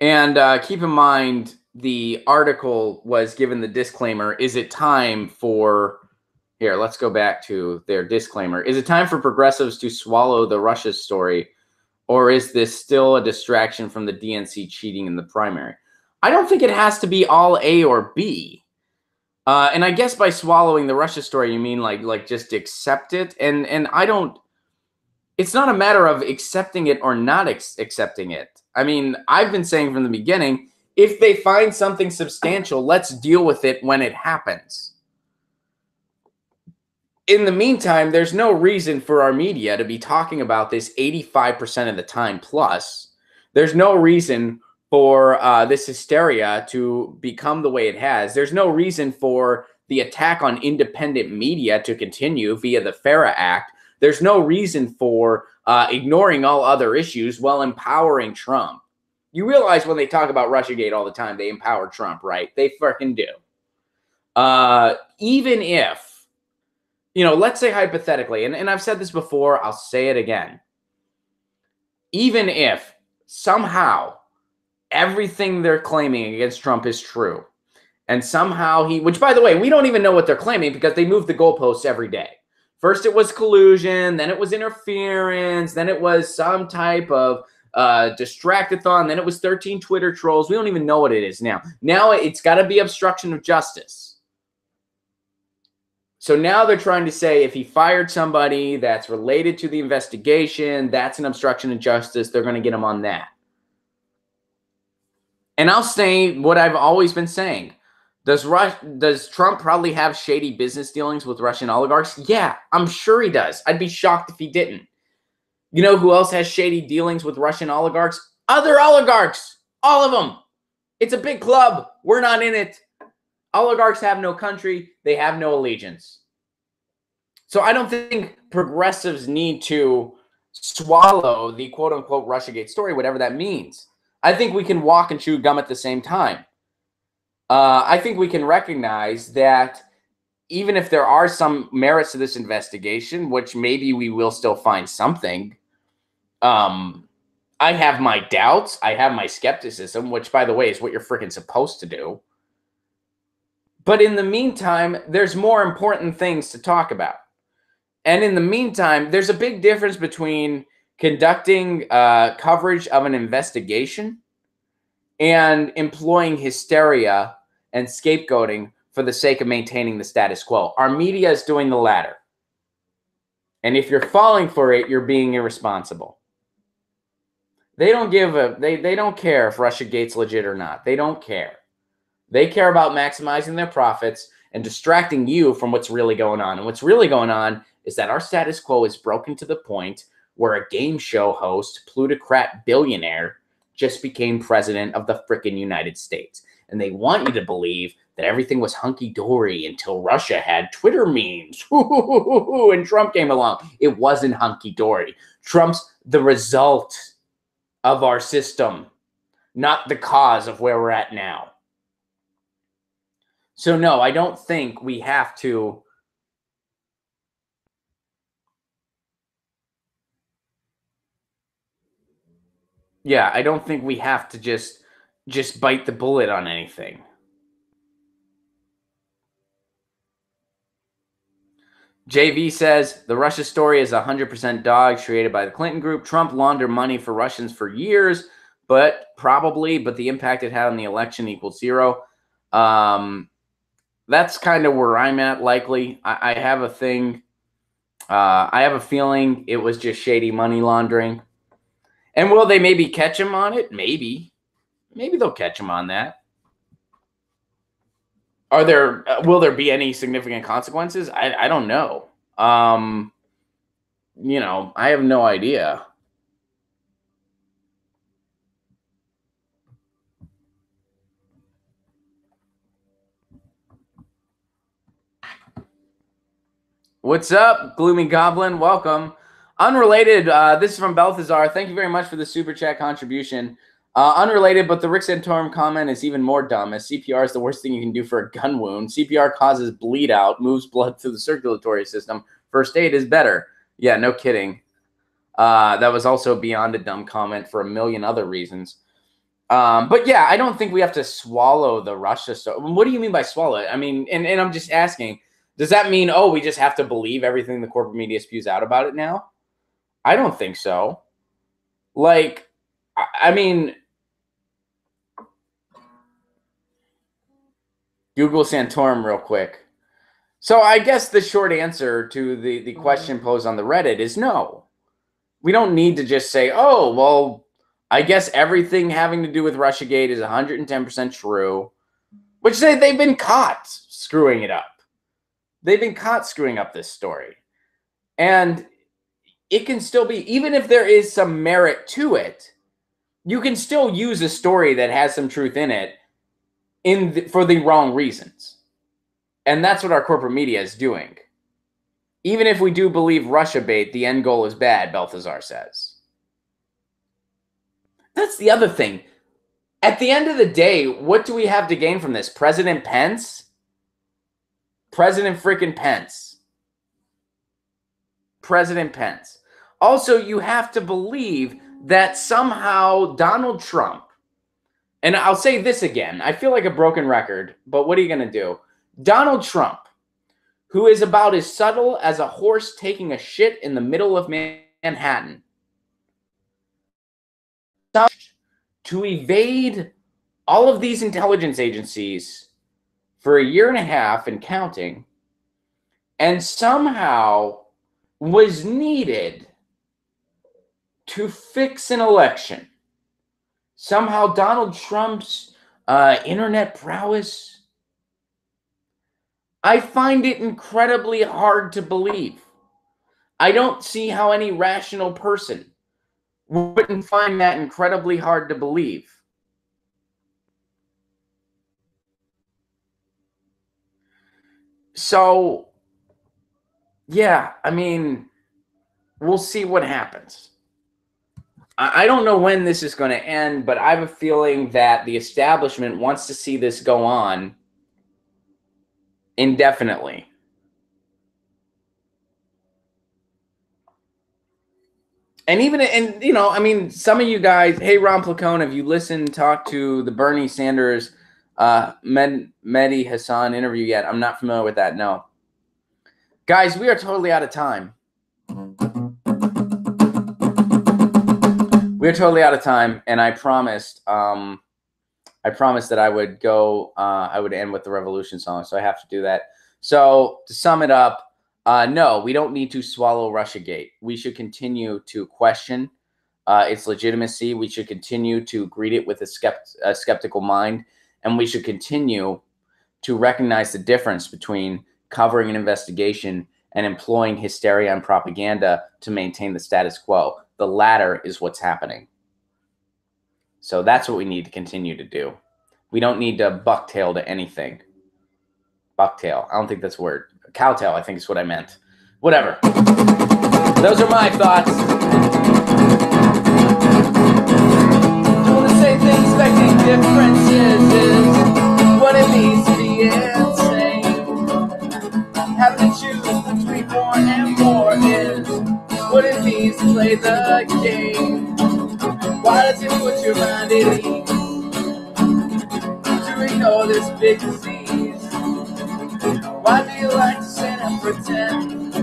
And keep in mind, the article was given the disclaimer, is it time for, here, let's go back to their disclaimer. Is it time for progressives to swallow the Russia story, or is this still a distraction from the DNC cheating in the primary? I don't think it has to be all A or B. And I guess by swallowing the Russia story, you mean like just accept it. And I don't, it's not a matter of accepting it or not accepting it. I mean, I've been saying from the beginning, if they find something substantial, let's deal with it when it happens. In the meantime, there's no reason for our media to be talking about this 85% of the time plus. There's no reason for this hysteria to become the way it has. There's no reason for the attack on independent media to continue via the FARA Act. There's no reason for ignoring all other issues while empowering Trump. You realize when they talk about Russiagate all the time, they empower Trump, right? They freaking do. Even if, let's say hypothetically, and I've said this before, I'll say it again. Even if somehow everything they're claiming against Trump is true, and somehow which by the way, we don't even know what they're claiming because they move the goalposts every day. First it was collusion, then it was interference, then it was some type of distractathon. Then it was 13 Twitter trolls. We don't even know what it is now. Now it's got to be obstruction of justice. So now they're trying to say if he fired somebody that's related to the investigation, that's an obstruction of justice. They're going to get him on that. And I'll say what I've always been saying. Does Trump probably have shady business dealings with Russian oligarchs? Yeah, I'm sure he does. I'd be shocked if he didn't. You know who else has shady dealings with Russian oligarchs? Other oligarchs. All of them. It's a big club. We're not in it. Oligarchs have no country. They have no allegiance. So I don't think progressives need to swallow the quote-unquote Russiagate story, whatever that means. I think we can walk and chew gum at the same time. I think we can recognize that even if there are some merits to this investigation, which maybe we will still find something, I have my doubts. I have my skepticism, which, by the way, is what you're freaking supposed to do. But in the meantime, there's more important things to talk about. And in the meantime, there's a big difference between conducting coverage of an investigation and employing hysteria and scapegoating for the sake of maintaining the status quo. Our media is doing the latter. And if you're falling for it, you're being irresponsible. They don't give a they don't care if Russiagate's legit or not. They don't care. They care about maximizing their profits and distracting you from what's really going on. And what's really going on is that our status quo is broken to the point where a game show host, plutocrat billionaire, just became president of the frickin' United States. And they want you to believe that everything was hunky-dory until Russia had Twitter memes. And Trump came along. It wasn't hunky-dory. Trump's the result of our system, not the cause of where we're at now. So no, I don't think we have to I don't think we have to just bite the bullet on anything. JV says, the Russia story is 100% dogs created by the Clinton group. Trump laundered money for Russians for years, but the impact it had on the election equals zero. That's kind of where I'm at, likely. I have a thing. I have a feeling it was just shady money laundering. And will they maybe catch him on it? Maybe. Maybe they'll catch him on that. Will there be any significant consequences? I don't know. I have no idea. What's up, Gloomy Goblin? Welcome. Unrelated, this is from Balthazar. Thank you very much for the super chat contribution. Unrelated, but the Rick Santorum comment is even more dumb, as CPR is the worst thing you can do for a gun wound. CPR causes bleed out, moves blood through the circulatory system. First aid is better. Yeah, no kidding. That was also beyond a dumb comment for a million other reasons. But yeah, I don't think we have to swallow the Russia story. What do you mean by swallow it? I mean, and I'm just asking, does that mean, we just have to believe everything the corporate media spews out about it now? I don't think so. Like, I mean, Google Santorum real quick. So I guess the short answer to the question posed on the Reddit is no. We don't need to just say, I guess everything having to do with Russiagate is 110% true, which they've been caught screwing it up. They've been caught screwing up this story. And it can still be, even if there is some merit to it, you can still use a story that has some truth in it for the wrong reasons. And that's what our corporate media is doing. Even if we do believe Russia bait, the end goal is bad, Balthazar says. That's the other thing. At the end of the day, what do we have to gain from this? President Pence? President freaking Pence. President Pence. Also, you have to believe that somehow Donald Trump, and I'll say this again, I feel like a broken record, but what are you going to do? Donald Trump, who is about as subtle as a horse taking a shit in the middle of Manhattan, to evade all of these intelligence agencies for a year and a half and counting, and somehow was needed to fix an election. Somehow Donald Trump's internet prowess, I find it incredibly hard to believe. I don't see how any rational person wouldn't find that incredibly hard to believe. So, yeah, I mean, we'll see what happens. I don't know when this is going to end, but I have a feeling that the establishment wants to see this go on indefinitely. And even, and you know, I mean, some of you guys, hey, Ron Placone, have you listened, talked to the Bernie Sanders, Mehdi Hassan interview yet? I'm not familiar with that, no. Guys, we are totally out of time. We're totally out of time, and I promised that I would go, I would end with the Revolution song, so I have to do that. So to sum it up, no, we don't need to swallow Russiagate. We should continue to question its legitimacy. We should continue to greet it with a skeptical mind, and we should continue to recognize the difference between covering an investigation and employing hysteria and propaganda to maintain the status quo. The latter is what's happening. So that's what we need to continue to do. We don't need to bucktail to anything. Bucktail. I don't think that's a word. Cowtail, I think is what I meant. Whatever. Those are my thoughts. Doing the same thing, expecting differences is what it means to be insane. Having to choose between more and more is what it means to play the game. Why does it put your mind at ease to ignore this big disease? Why do you like to sit and pretend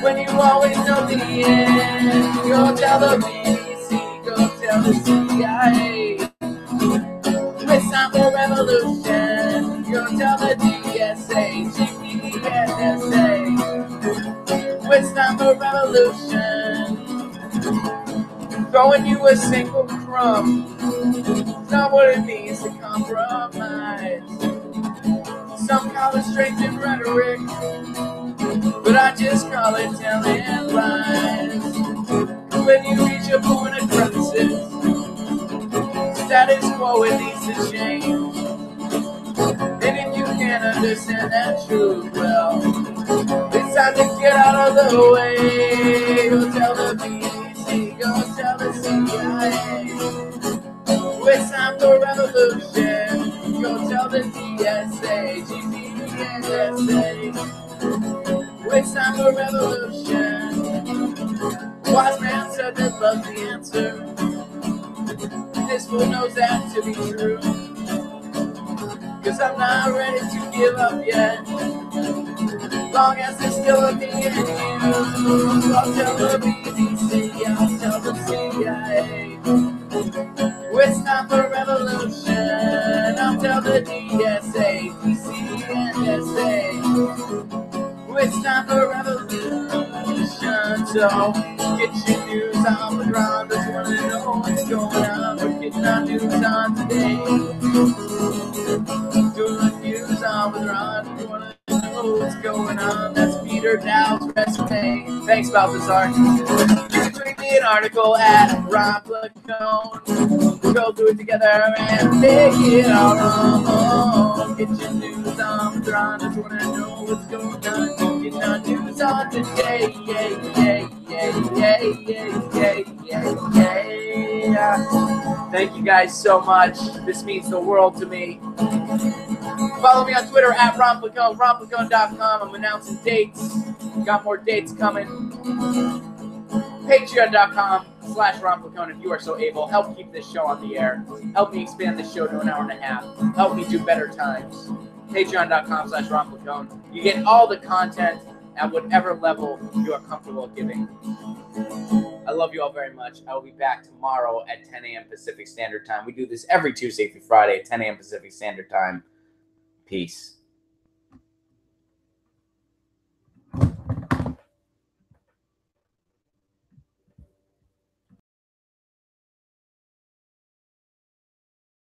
when you always know the end? Go tell the BBC, go tell the CIA. It's time for revolution. Go tell the DSA, GP, and SA. It's time for revolution. Throwing you a single crumb. It's not what it means to compromise. Some call it strength and rhetoric, but I just call it telling lies. When you reach a point of crisis, status quo, it needs to change. And if you can't understand that truth, well, it's time to get out of the way. Go tell the BBC, go tell the CIA. It's time for revolution. Go tell the DSA, GP, and SA. It's time for revolution. Wise man said that love's the answer. This fool knows that to be true. Cause I'm not ready to give up yet. Long as there's still a me and you. I'll tell the BBC, I'll tell the CIA. It's time for revolution. I'll tell the DSA, DC, and SA. It's time for revolution. So get your news on with Ron. Just wanna know what's going on. We're getting our news on today. Doing news on with Ron. You wanna know what's going on. That's Peter Dowd's resume. Thanks, Balthazar. You tweet me an article at Ron Placone. We'll do it together and make it our own. Get your news on with Ron. Just wanna know what's going on. Get our news on today. Thank you guys so much. This means the world to me. Follow me on Twitter at Ron Placone, ronplacone.com. I'm announcing dates. Got more dates coming. Patreon.com/Ron Placone if you are so able. Help keep this show on the air. Help me expand this show to an hour and a half. Help me do better times. Patreon.com/Ron Placone. You get all the content at whatever level you are comfortable giving. I love you all very much. I will be back tomorrow at 10 a.m. Pacific Standard Time. We do this every Tuesday through Friday at 10 a.m. Pacific Standard Time. Peace.